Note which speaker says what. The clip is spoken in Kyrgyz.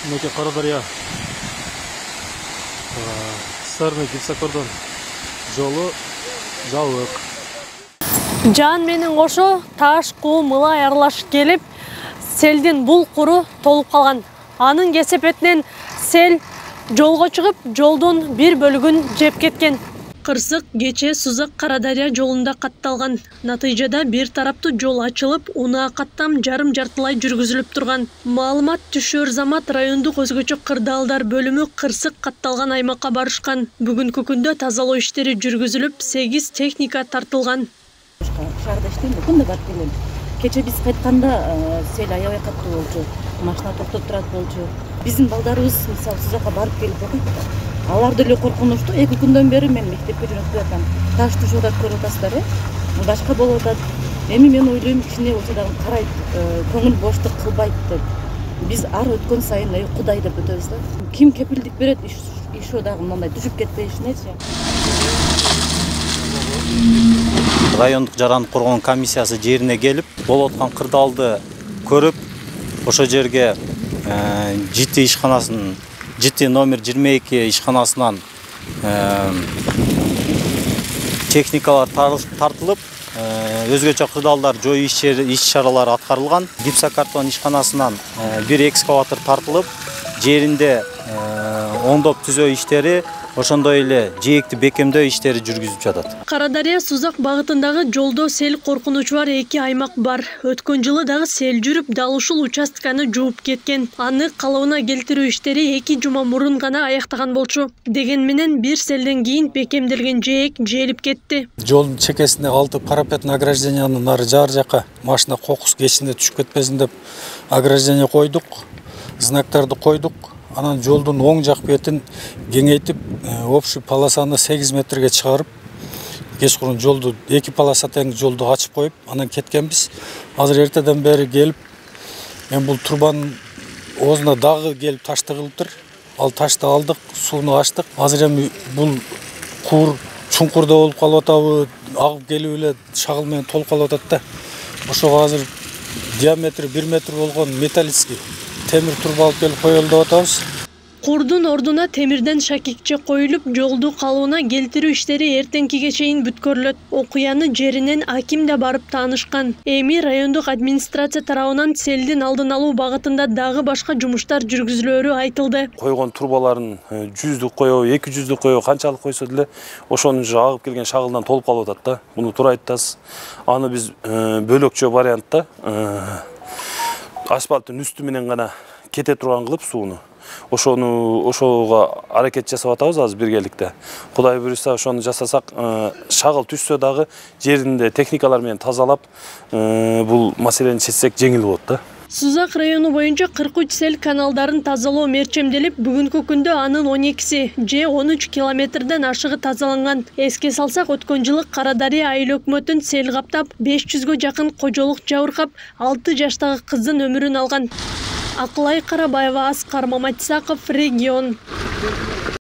Speaker 1: Мінекей Қарадария Сырный гипсокордон жолу жабык.
Speaker 2: Жан менен кошо таш, кум, ылай аралашып келип, селдин бул куру толуп калган. Анын кесепетинен сел жолго чыгып, жолдун бир бөлүгүн жеп кеткен. Кырсык кече Сузак Карадария жолунда катталган. Натыйжада бир тараптуу жол ачылып, унаа каттам жарым-жартылай жүргүзүлүп турган. Маалымат түшөр замат райондук өзгөчө кырдаалдар бөлүмү кырсык катталган аймакка барышкан. Бүгүнкү күндө тазалоо иштери жүргүзүлүп, 8 техника тартылган.
Speaker 3: Шаарда иштейм, күндө барып келем. Кече биз кайтканда сел аябай каттуу болчу. Машина токтоп турат болчу. Биздин балдарыбыз мисалы Сузакка барып келип окуйт. Алар деле коркунучтуу. 2 күндөн бери мен мектепке жөнөтүп жатам. Таш түшөт көрүп атасыздар, башка болуп атат. Эми мен ойлойм, кичине болсо дагы карайт, көңүл боштук кылбайт деп. Биз ар өткөн сайын Кудай деп өтөбүз да. Ким кепилдик берет ишөө дагы мындай түшүп кетпешинечи.
Speaker 4: Райондук жарандык коргоо комиссиясы жерине келип, болуп аткан кырдаалды көрүп, ошо жерге жити ишканасынын жити номер 22 ишканасынан техникалар тартылып, өзгөчө кырдаалдар жою иш чаралары аткарылган. Гипсокартон ишканасынан бир экскаватор тартылып, жеринде оңдоп түзөө иштери, ошондой эле жээкти бекемдөө иштери жүргүзүлүп жатат.
Speaker 2: Карадария Сузак багытындагы жолдо сел коркунучу бар 2 аймак бар. Өткөн жылы дагы сел жүрүп, дал ушул участканы жууп кеткен. Аны калыбына келтирүү иштери 2 жума мурун гана аяктаган болчу. Деген менен бир селден кийин бекемделген жээк желип кетти.
Speaker 5: Жолдун чекесине 6 парапетный ограждениянын нары жар жака машина кокус кечинде түшүп кетпесин деп ограждение койдук, знактарды койдук. Анан жолдун оң жак бетин кеңейтип, общий полосаны 8 метрге чыгарып, кечкурун жолду 2 полоса тең жолду ачып коюп, анан кеткенбиз. Азыр эртеден бери келип, мен бул турбанын оозуна дагы келип таш тыгылыптыр. Ал ташты алдык, сууну ачтык. Азыр эми бул куур чуңкурда болуп калып атабы, агып келип эле шагыл менен толуп калып атат да. Ошого азыр диаметри 1 метр болгон металлический темир турба алып келип коелу деп атабыз.
Speaker 2: Курдун ордуна темирден шакикче коюлуп, жолду калыбына келтирүү иштери эртеңкиге чейин бүткөрүлөт. Окуяны жеринен аким да барып таанышкан. Эми райондук администрация тарабынан селдин алдын алуу багытында дагы башка жумуштар жүргүзүлөөрү айтылды.
Speaker 6: Койгон турбаларын 100дүк коебу, 200дүк коебу, канчалык койсо деле ошонун агып келген шагылдан толуп калып атат да. Муну туура айтасыз. Аны биз бөлөкчө вариантта асфальттын үстү менен гана кете турган кылып сууну ошого аракет жасап атабыз азыр биргеликте. Кудай буюрса ошону жасасак, шагыл түшсө дагы жеринде техникалар менен тазалап, бул маселени чечсек жеңил болот да.
Speaker 2: Сузак району боюнча 43 сел каналдарын тазалоо мерчемделип, бүгүнкү күндө анын 12си же 13 километрден ашыгы тазаланган. Эске салсак, өткөн жылы Карадария айыл өкмөтүн сел каптап, 500гө жакын кожолук жабыркап, 6 жаштагы кыздын өмүрүн алган. Акылай Карабаева, Аскар Маматисаков, регион.